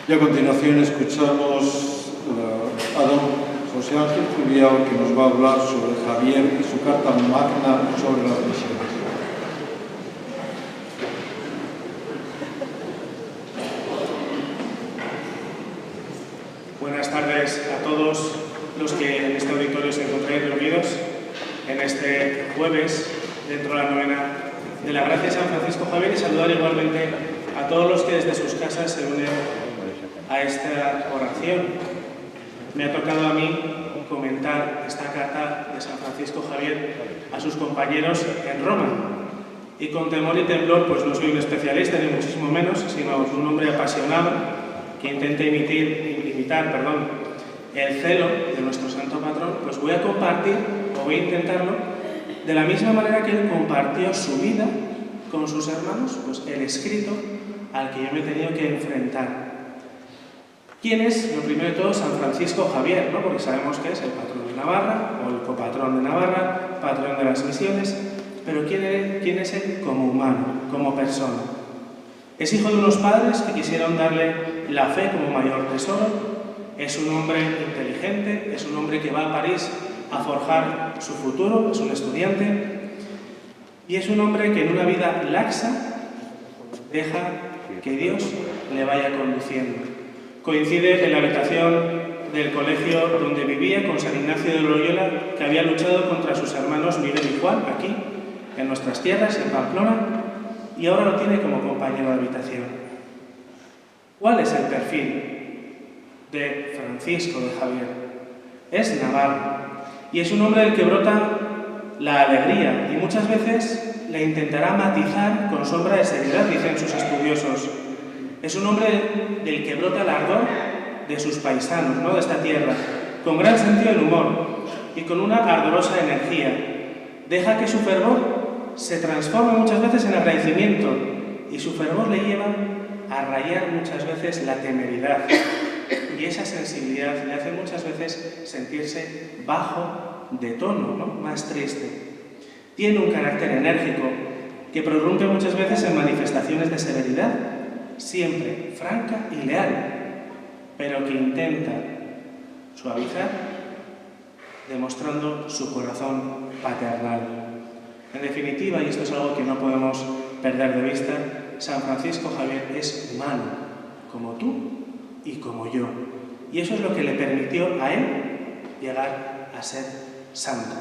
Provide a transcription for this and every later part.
Y a continuación escuchamos a don José Ángel Zubiao, que nos va a hablar sobre Javier y su carta magna sobre las misiones. Buenas tardes a todos los que en este auditorio se encontráis reunidos en este jueves dentro de la novena de la Gracia de San Francisco Javier, y saludar igualmente a todos los que desde sus casas se unen a esta oración. Me ha tocado a mí comentar esta carta de San Francisco Javier a sus compañeros en Roma, y con temor y temblor, pues no soy un especialista ni muchísimo menos, sino un hombre apasionado que intenta imitar el celo de nuestro santo patrón. Pues voy a compartir, o voy a intentarlo, de la misma manera que él compartió su vida con sus hermanos, pues el escrito al que yo me he tenido que enfrentar. ¿Quién es, lo primero de todo, San Francisco Javier? ¿No? Porque sabemos que es el patrón de Navarra, o el copatrón de Navarra, patrón de las misiones, pero ¿quién es él como humano, como persona? Es hijo de unos padres que quisieron darle la fe como mayor tesoro. Es un hombre inteligente, es un hombre que va a París a forjar su futuro, es un estudiante, y es un hombre que en una vida laxa deja que Dios le vaya conduciendo. Coincide en la habitación del colegio donde vivía con San Ignacio de Loyola, que había luchado contra sus hermanos Miguel y Juan, aquí, en nuestras tierras, en Pamplona, y ahora lo tiene como compañero de habitación. ¿Cuál es el perfil de Francisco de Javier? Es navarro, y es un hombre del que brota la alegría, y muchas veces le intentará matizar con sombra de seriedad, dicen sus estudiosos. Es un hombre del que brota el ardor de sus paisanos, ¿no?, de esta tierra, con gran sentido del humor y con una ardorosa energía. Deja que su fervor se transforme muchas veces en agradecimiento, y su fervor le lleva a rayar muchas veces la temeridad, y esa sensibilidad le hace muchas veces sentirse bajo de tono, ¿no?, más triste. Tiene un carácter enérgico que prorrumpe muchas veces en manifestaciones de severidad, siempre franca y leal, pero que intenta suavizar demostrando su corazón paternal. En definitiva, y esto es algo que no podemos perder de vista, San Francisco Javier es humano, como tú y como yo. Y eso es lo que le permitió a él llegar a ser santo.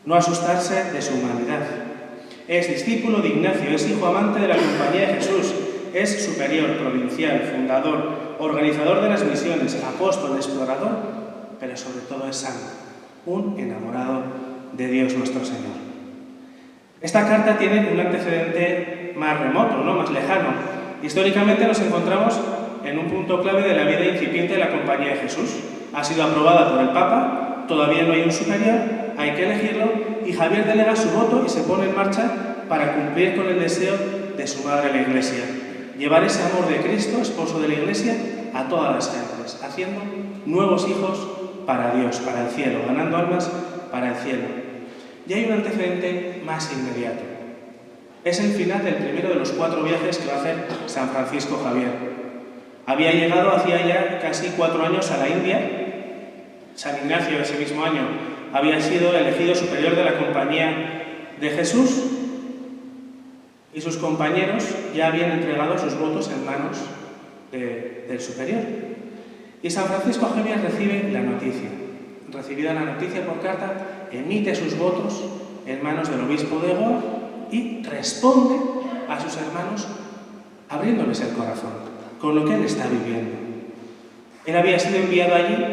No asustarse de su humanidad. Es discípulo de Ignacio, es hijo amante de la Compañía de Jesús, es superior, provincial, fundador, organizador de las misiones, apóstol, explorador, pero sobre todo es santo, un enamorado de Dios nuestro Señor. Esta carta tiene un antecedente más remoto, ¿no?, más lejano. Históricamente nos encontramos en un punto clave de la vida incipiente de la Compañía de Jesús. Ha sido aprobada por el Papa, todavía no hay un superior, hay que elegirlo, y Javier delega su voto y se pone en marcha para cumplir con el deseo de su madre la Iglesia. Llevar ese amor de Cristo, esposo de la Iglesia, a todas las gentes, haciendo nuevos hijos para Dios, para el cielo, ganando almas para el cielo. Y hay un antecedente más inmediato. Es el final del primero de los 4 viajes que va a hacer San Francisco Javier. Había llegado hacía ya casi 4 años a la India. San Ignacio ese mismo año había sido elegido superior de la Compañía de Jesús, y sus compañeros ya habían entregado sus votos en manos del superior. Y San Francisco Javier recibe la noticia. Recibida la noticia por carta, emite sus votos en manos del obispo de Goa y responde a sus hermanos abriéndoles el corazón con lo que él está viviendo. Él había sido enviado allí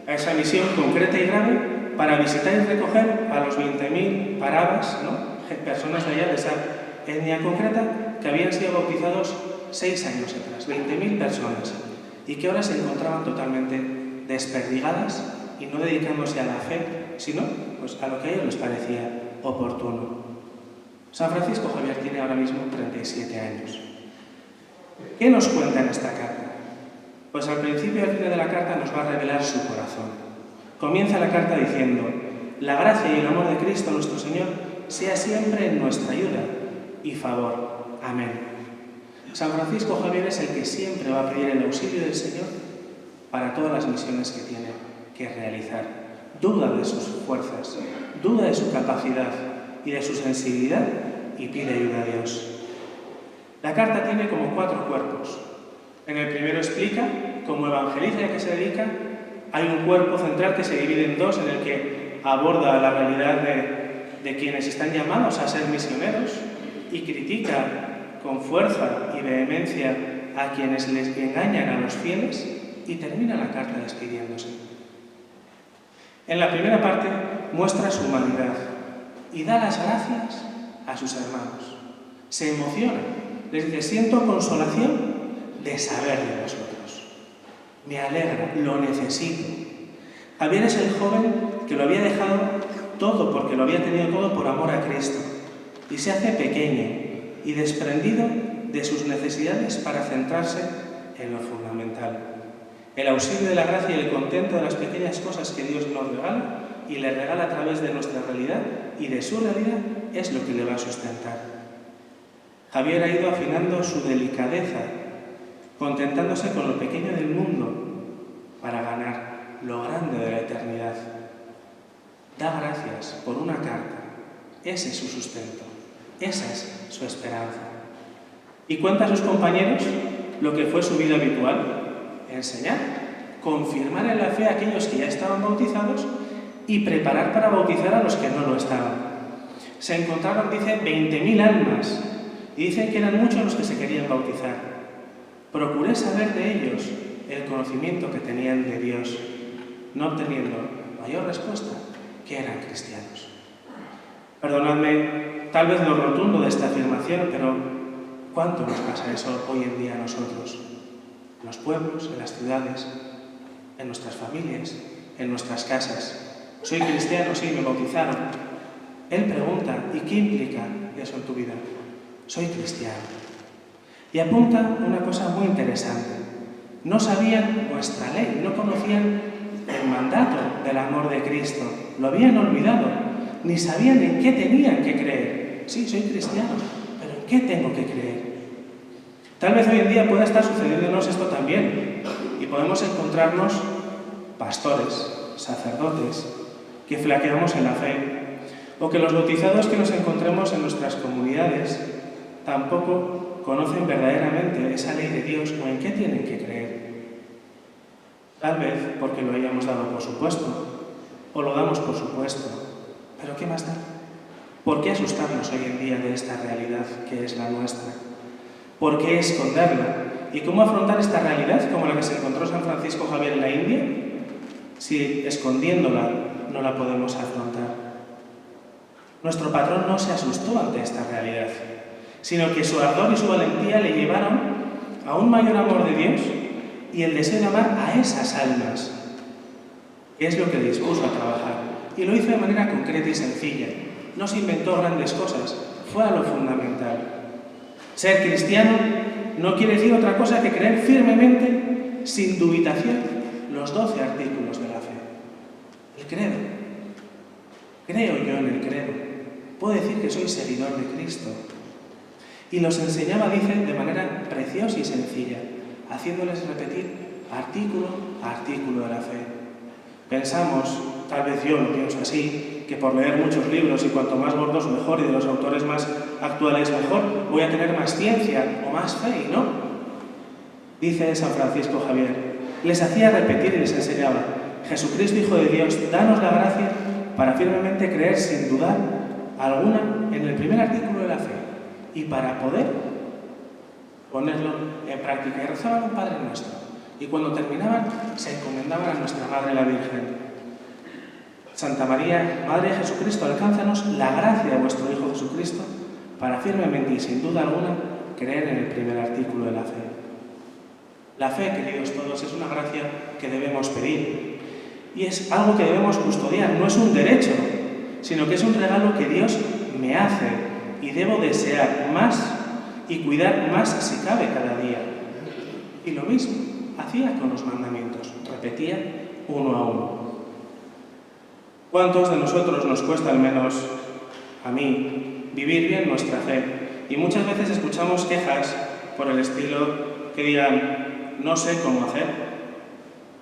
a esa misión concreta y grave para visitar y recoger a los 20.000 parabas, ¿no?, personas de allá, de esa etnia concreta, que habían sido bautizados 6 años atrás, 20.000 personas, y que ahora se encontraban totalmente desperdigadas y no dedicándose a la fe, sino pues, a lo que a ellos les parecía oportuno. San Francisco Javier tiene ahora mismo 37 años. ¿Qué nos cuenta en esta carta? Pues al principio y al final de la carta nos va a revelar su corazón. Comienza la carta diciendo: la gracia y el amor de Cristo nuestro Señor sea siempre en nuestra ayuda y favor. Amén. San Francisco Javier es el que siempre va a pedir el auxilio del Señor para todas las misiones que tiene que realizar. Duda de sus fuerzas, duda de su capacidad y de su sensibilidad y pide ayuda a Dios. La carta tiene como 4 cuerpos. En el primero explica cómo evangeliza y a qué se dedica. Hay un cuerpo central que se divide en 2, en el que aborda la realidad de quienes están llamados a ser misioneros y critica con fuerza y vehemencia a quienes les engañan a los fieles, y termina la carta despidiéndose. En la primera parte muestra su humanidad y da las gracias a sus hermanos. Se emociona, les dice: siento consolación de saber de vosotros. Me alegra, lo necesito. Javier es el joven que lo había dejado todo, porque lo había tenido todo por amor a Cristo, y se hace pequeño y desprendido de sus necesidades para centrarse en lo fundamental. El auxilio de la gracia y el contento de las pequeñas cosas que Dios nos regala y le regala a través de nuestra realidad y de su realidad es lo que le va a sustentar. Javier ha ido afinando su delicadeza, contentándose con lo pequeño del mundo para ganar lo grande de la eternidad. Da gracias por una carta. Ese es su sustento. Esa es su esperanza. Y cuenta a sus compañeros lo que fue su vida habitual: enseñar, confirmar en la fe a aquellos que ya estaban bautizados y preparar para bautizar a los que no lo estaban. Se encontraron, dice, 20.000 almas, y dice que eran muchos los que se querían bautizar. Procuré saber de ellos el conocimiento que tenían de Dios, no obteniendo mayor respuesta que eran cristianos. Perdonadme tal vez lo rotundo de esta afirmación, pero ¿cuánto nos pasa eso hoy en día a nosotros? En los pueblos, en las ciudades, en nuestras familias, en nuestras casas. Soy cristiano, sí, me bautizaron. Él pregunta: ¿y qué implica eso en tu vida? Soy cristiano. Y apunta una cosa muy interesante. No sabían nuestra ley, no conocían el mandato del amor de Cristo. Lo habían olvidado, ni sabían en qué tenían que creer. Sí, soy cristiano, pero ¿en qué tengo que creer? Tal vez hoy en día pueda estar sucediéndonos esto también, y podemos encontrarnos pastores, sacerdotes, que flaqueamos en la fe, o que los bautizados que nos encontremos en nuestras comunidades tampoco conocen verdaderamente esa ley de Dios o en qué tienen que creer. Tal vez porque lo hayamos dado por supuesto, o lo damos por supuesto, pero ¿qué más da? ¿Por qué asustarnos hoy en día de esta realidad que es la nuestra? ¿Por qué esconderla? ¿Y cómo afrontar esta realidad como la que se encontró San Francisco Javier en la India? Si escondiéndola no la podemos afrontar. Nuestro patrón no se asustó ante esta realidad, sino que su ardor y su valentía le llevaron a un mayor amor de Dios y el deseo de amar a esas almas, que es lo que le dispuso a trabajar. Y lo hizo de manera concreta y sencilla. No se inventó grandes cosas, fue a lo fundamental. Ser cristiano no quiere decir otra cosa que creer firmemente, sin dubitación, los 12 artículos de la fe. El credo. Creo yo en el credo. Puedo decir que soy seguidor de Cristo. Y los enseñaba, dice, de manera preciosa y sencilla, haciéndoles repetir artículo a artículo de la fe. Pensamos, tal vez yo lo pienso así, que por leer muchos libros y cuanto más gordos mejor y de los autores más actuales mejor, voy a tener más ciencia o más fe, y no. Dice San Francisco Javier, les hacía repetir y les enseñaba: Jesucristo, Hijo de Dios, danos la gracia para firmemente creer sin dudar alguna en el primer artículo de la fe y para poder ponerlo en práctica. Y rezaban un Padre Nuestro, y cuando terminaban se encomendaban a nuestra Madre la Virgen. Santa María, Madre de Jesucristo, alcánzanos la gracia de vuestro Hijo Jesucristo para firmemente y sin duda alguna creer en el primer artículo de la fe. La fe, queridos todos, es una gracia que debemos pedir y es algo que debemos custodiar. No es un derecho, sino que es un regalo que Dios me hace y debo desear más y cuidar más si cabe cada día. Y lo mismo hacía con los mandamientos, repetía uno a uno. ¿Cuántos de nosotros nos cuesta, al menos a mí, vivir bien nuestra fe? Y muchas veces escuchamos quejas por el estilo que digan, no sé cómo hacer,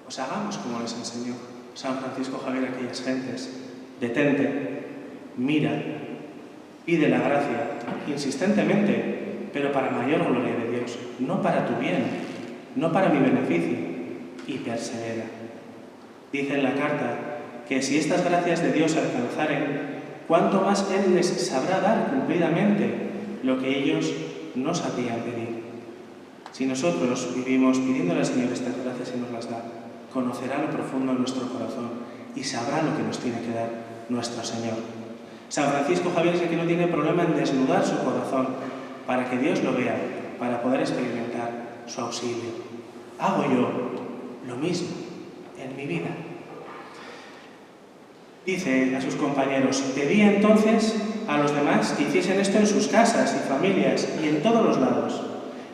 pues hagamos como les enseñó San Francisco Javier a aquellas gentes. Detente, mira, pide la gracia, insistentemente, pero para mayor gloria de Dios, no para tu bien, no para mi beneficio, y persevera. Dice en la carta que si estas gracias de Dios alcanzaren, cuánto más Él les sabrá dar cumplidamente lo que ellos no sabrían pedir. Si nosotros vivimos pidiéndole al Señor estas gracias y nos las da, conocerá lo profundo en nuestro corazón y sabrá lo que nos tiene que dar nuestro Señor. San Francisco Javier es el que no tiene problema en desnudar su corazón para que Dios lo vea, para poder experimentar su auxilio. Hago yo lo mismo en mi vida. Dice a sus compañeros, pedía entonces a los demás que hiciesen esto en sus casas y familias y en todos los lados.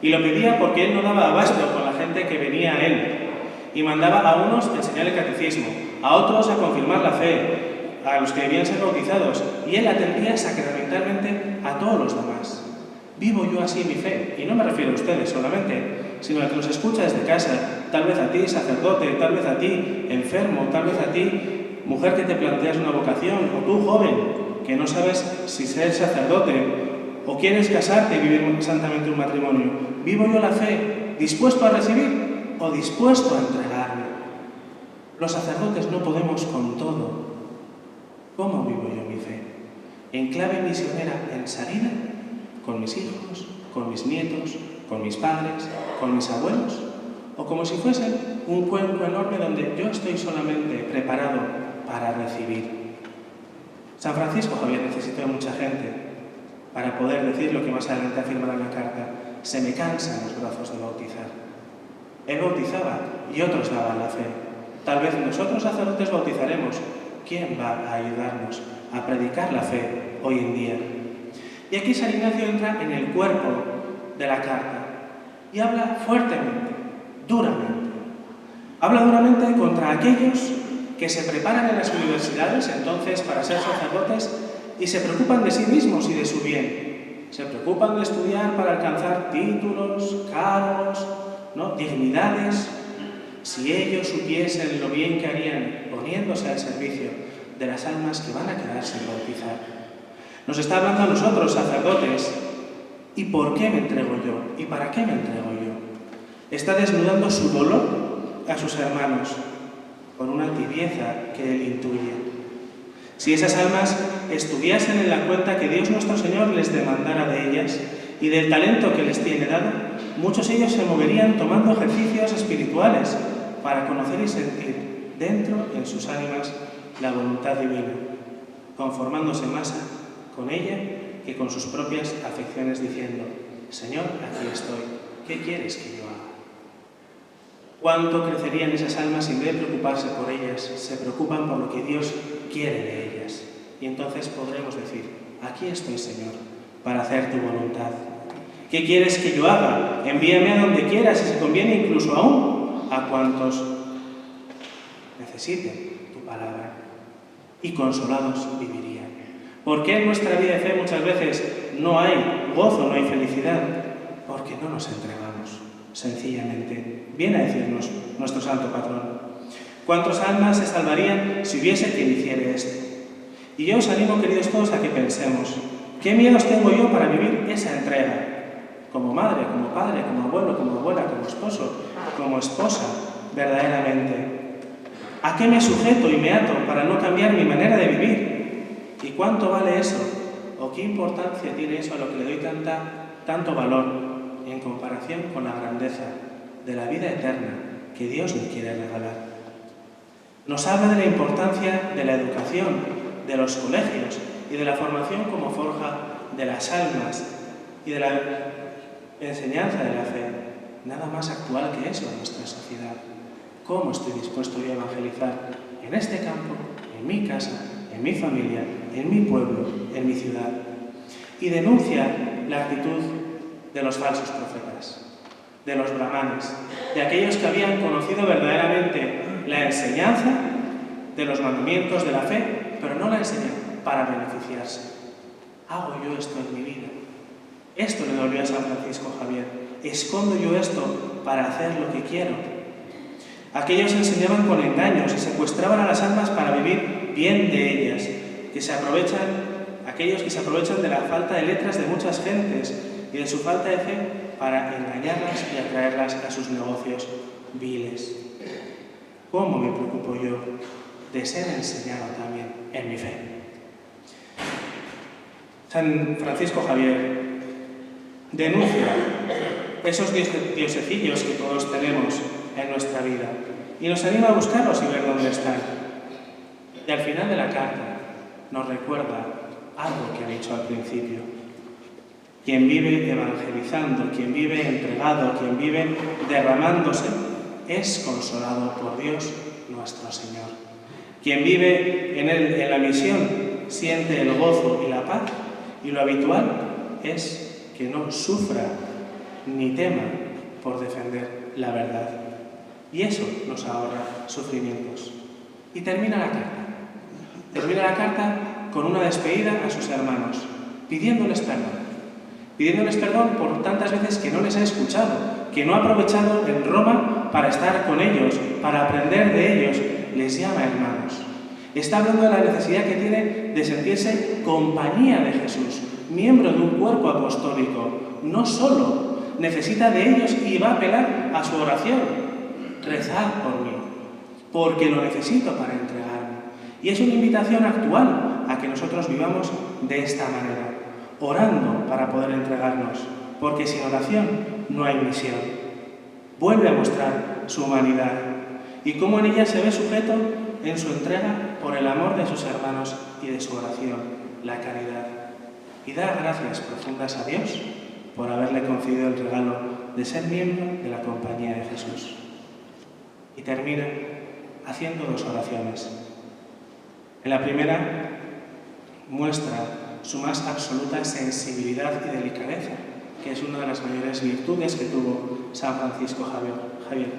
Y lo pedía porque él no daba abasto con la gente que venía a él. Y mandaba a unos a enseñar el catecismo, a otros a confirmar la fe, a los que debían ser bautizados. Y él atendía sacramentalmente a todos los demás. Vivo yo así mi fe, y no me refiero a ustedes solamente, sino a que los escucha desde casa, tal vez a ti, sacerdote, tal vez a ti, enfermo, tal vez a ti, mujer que te planteas una vocación, o tú, joven, que no sabes si ser sacerdote, o quieres casarte y vivir santamente un matrimonio. ¿Vivo yo la fe dispuesto a recibir o dispuesto a entregarme? Los sacerdotes no podemos con todo. ¿Cómo vivo yo mi fe? ¿En clave misionera en salida? ¿Con mis hijos? ¿Con mis nietos? ¿Con mis padres? ¿Con mis abuelos? ¿O como si fuese un cuenco enorme donde yo estoy solamente preparado para recibir? San Francisco Javier necesitó de mucha gente para poder decir lo que más adelante afirmará en la carta: se me cansan los brazos de bautizar. Él bautizaba y otros daban la fe. Tal vez nosotros sacerdotes bautizaremos. ¿Quién va a ayudarnos a predicar la fe hoy en día? Y aquí San Ignacio entra en el cuerpo de la carta y habla fuertemente, duramente. Habla duramente contra aquellos que se preparan en las universidades entonces para ser sacerdotes y se preocupan de sí mismos y de su bien. Se preocupan de estudiar para alcanzar títulos, cargos, ¿no?, dignidades. Si ellos supiesen lo bien que harían poniéndose al servicio de las almas que van a quedar sin bautizar. Nos está hablando a nosotros, sacerdotes, ¿y por qué me entrego yo? ¿Y para qué me entrego yo? Está desnudando su dolor a sus hermanos con una tibieza que él intuye. Si esas almas estuviesen en la cuenta que Dios nuestro Señor les demandara de ellas y del talento que les tiene dado, muchos de ellos se moverían tomando ejercicios espirituales para conocer y sentir dentro en sus ánimas la voluntad divina, conformándose más con ella que con sus propias afecciones, diciendo: Señor, aquí estoy, ¿qué quieres que yo haga? ¿Cuánto crecerían esas almas si en vez de preocuparse por ellas, se preocupan por lo que Dios quiere de ellas? Y entonces podremos decir: aquí estoy, Señor, para hacer tu voluntad. ¿Qué quieres que yo haga? Envíame a donde quieras, si se conviene incluso aún a cuantos necesiten tu palabra. Y consolados vivirían. ¿Por qué en nuestra vida de fe muchas veces no hay gozo, no hay felicidad? Porque no nos entregamos, sencillamente. Viene a decirnos nuestro santo patrón: ¿cuántas almas se salvarían si hubiese quien hiciere esto? Y yo os animo, queridos todos, a que pensemos: ¿qué miedos tengo yo para vivir esa entrega? Como madre, como padre, como abuelo, como abuela, como esposo, como esposa, verdaderamente. ¿A qué me sujeto y me ato para no cambiar mi manera de vivir? ¿Y cuánto vale eso? ¿O qué importancia tiene eso a lo que le doy tanto valor en comparación con la grandeza de la vida eterna que Dios nos quiere regalar? Nos habla de la importancia de la educación, de los colegios y de la formación como forja de las almas y de la enseñanza de la fe. Nada más actual que eso en nuestra sociedad. ¿Cómo estoy dispuesto yo a evangelizar en este campo, en mi casa, en mi familia, en mi pueblo, en mi ciudad? Y denuncia la actitud de los falsos profetas, de los brahmanes, de aquellos que habían conocido verdaderamente la enseñanza de los mandamientos de la fe, pero no la enseñan para beneficiarse. ¿Hago yo esto en mi vida? Esto le dolió a San Francisco Javier. ¿Escondo yo esto para hacer lo que quiero? Aquellos enseñaban con engaños y secuestraban a las almas para vivir bien de ellas, aquellos que se aprovechan de la falta de letras de muchas gentes y de su falta de fe para engañarlas y atraerlas a sus negocios viles. ¿Cómo me preocupo yo de ser enseñado también en mi fe? San Francisco Javier denuncia esos diosecillos que todos tenemos en nuestra vida y nos anima a buscarlos y ver dónde están. Y al final de la carta nos recuerda algo que ha dicho al principio. Quien vive evangelizando, quien vive entregado, quien vive derramándose, es consolado por Dios nuestro Señor. Quien vive en la misión siente el gozo y la paz, y lo habitual es que no sufra ni tema por defender la verdad. Y eso nos ahorra sufrimientos. Y termina la carta. Termina la carta con una despedida a sus hermanos, pidiéndoles perdón por tantas veces que no les ha escuchado, que no ha aprovechado en Roma para estar con ellos, para aprender de ellos. Les llama hermanos. Está hablando de la necesidad que tiene de sentirse compañía de Jesús, miembro de un cuerpo apostólico. No solo necesita de ellos y va a apelar a su oración. Rezad por mí, porque lo necesito para entregarme. Y es una invitación actual a que nosotros vivamos de esta manera, orando para poder entregarnos, porque sin oración no hay misión. Vuelve a mostrar su humanidad y cómo en ella se ve sujeto en su entrega por el amor de sus hermanos y de su oración, la caridad. Y da gracias profundas a Dios por haberle concedido el regalo de ser miembro de la compañía de Jesús. Y termina haciendo dos oraciones. En la primera muestra su más absoluta sensibilidad y delicadeza, que es una de las mayores virtudes que tuvo San Francisco Javier.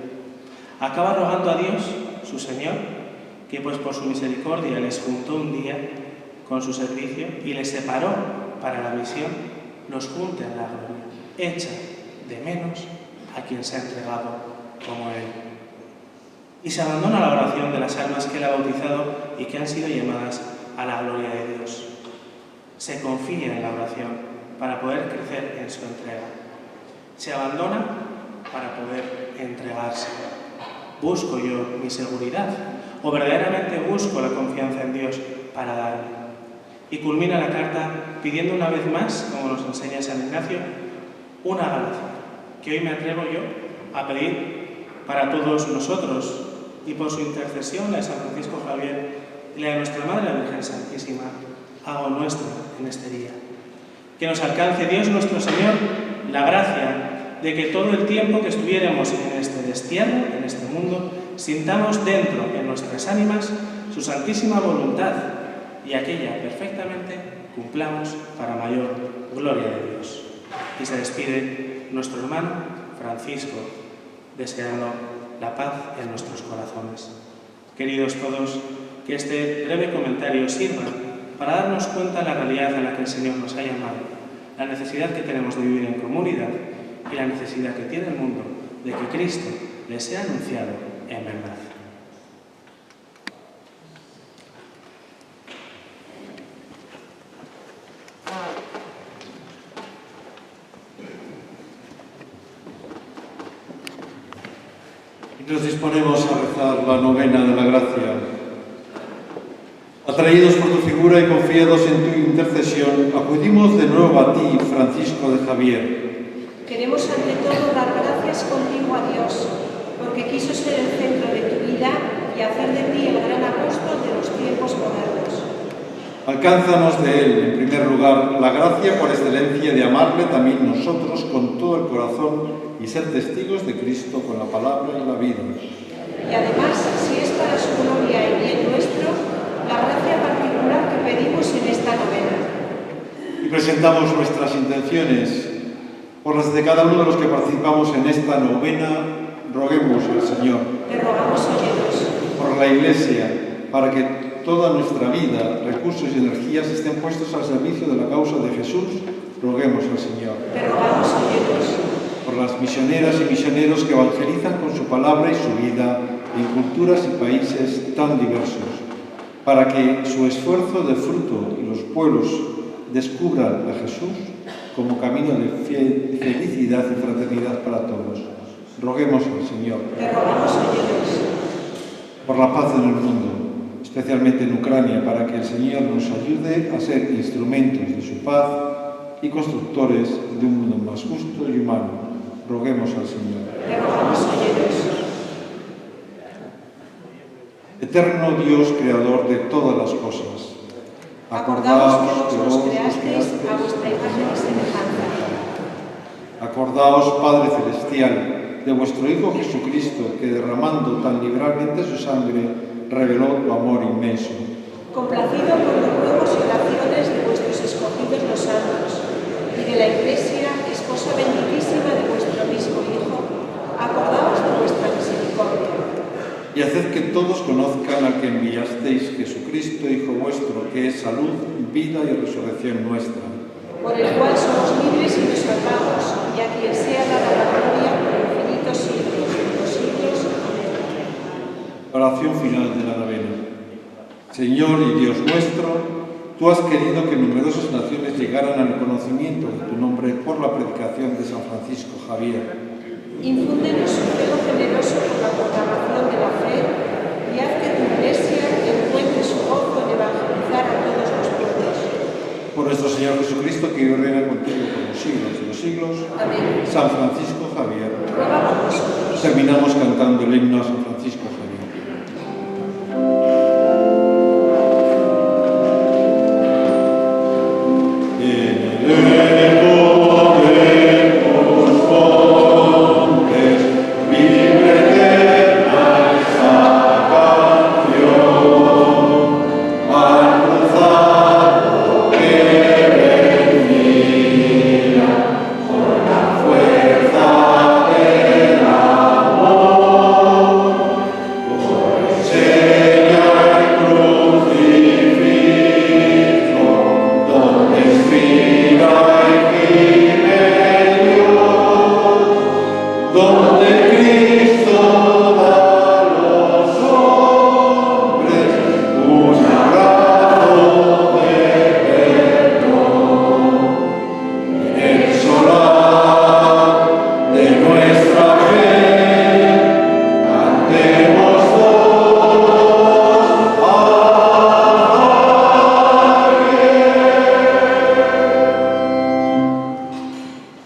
Acaba rogando a Dios, su Señor, que pues por su misericordia les juntó un día con su servicio y les separó para la misión, los junte en la gloria. Echa de menos a quien se ha entregado como Él. Y se abandona a la oración de las almas que Él ha bautizado y que han sido llamadas a la gloria de Dios. Se confía en la oración para poder crecer en su entrega. Se abandona para poder entregarse. ¿Busco yo mi seguridad o verdaderamente busco la confianza en Dios para darle? Y culmina la carta pidiendo una vez más, como nos enseña San Ignacio, una gracia que hoy me atrevo yo a pedir para todos nosotros y por su intercesión, la de San Francisco Javier y la de nuestra Madre la Virgen Santísima, hago nuestra en este día. Que nos alcance Dios nuestro Señor la gracia de que todo el tiempo que estuviéramos en este destierro, en este mundo, sintamos dentro en nuestras ánimas su santísima voluntad y aquella perfectamente cumplamos para mayor gloria de Dios. Y se despide nuestro hermano Francisco, deseando la paz en nuestros corazones. Queridos todos, que este breve comentario sirva para darnos cuenta de la realidad a la que el Señor nos ha llamado, la necesidad que tenemos de vivir en comunidad y la necesidad que tiene el mundo de que Cristo les sea anunciado en verdad. Nos disponemos a rezar la novena de la gracia. Atraídos por tu figura y confiados en tu intercesión, acudimos de nuevo a ti, Francisco de Javier. Queremos ante todo dar gracias contigo a Dios, porque quiso ser el centro de tu vida y hacer de ti el gran apóstol de los tiempos modernos. Alcánzanos de él, en primer lugar, la gracia por excelencia de amarle también nosotros con todo el corazón y ser testigos de Cristo con la palabra y la vida. Y además, si es para su gloria y bien nuestro, la gracia particular que pedimos en esta novena. Y presentamos nuestras intenciones por las de cada uno de los que participamos en esta novena. Roguemos al Señor. Te rogamos, óyenos. Por la Iglesia, para que toda nuestra vida, recursos y energías estén puestos al servicio de la causa de Jesús. Roguemos al Señor. Te rogamos, óyenos. por las misioneras y misioneros que evangelizan con su palabra y su vida en culturas y países tan diversos, para que su esfuerzo dé fruto y los pueblos descubran a Jesús como camino de felicidad y fraternidad para todos. Roguemos al Señor. Te rogamos, Señor, Por la paz en el mundo, especialmente en Ucrania, para que el Señor nos ayude a ser instrumentos de su paz y constructores de un mundo más justo y humano. Roguemos al Señor. te rogamos, Señor, Eterno Dios, creador de todas las cosas, acordaos que vos nos creasteis a vuestra imagen y semejanza. Acordaos, Padre Celestial, de vuestro Hijo Jesucristo, que derramando tan liberalmente su sangre, reveló tu amor inmenso. Complacido por los ruegos y oraciones de vuestros escogidos los santos y de la Iglesia, esposa benditísima de vuestro mismo Hijo, acordaos de vuestra misericordia. Y haced que todos conozcan al que enviasteis, Jesucristo, Hijo vuestro, que es salud, vida y resurrección nuestra. Por el cual somos libres y nos salvamos, y a quien sea dada la gloria por infinitos siglos de los siglos. Amén. Oración final de la novena. Señor y Dios nuestro, tú has querido que numerosas naciones llegaran al conocimiento de tu nombre por la predicación de San Francisco Javier. Infúndenos su celo generoso por la proclamación de la fe y haz que tu Iglesia encuentre su gozo en evangelizar a todos los pueblos. Por nuestro Señor Jesucristo, que vive y reina contigo por los siglos de los siglos. Amén. San Francisco Javier. Ruega por nosotros. Terminamos cantando el himno a San Francisco Javier.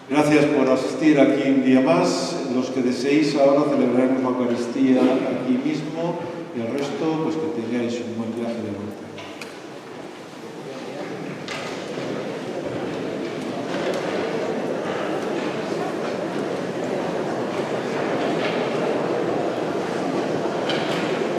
Gracias por asistir aquí un día más. Los que deseéis ahora celebraremos la Eucaristía aquí mismo y el resto, pues que tengáis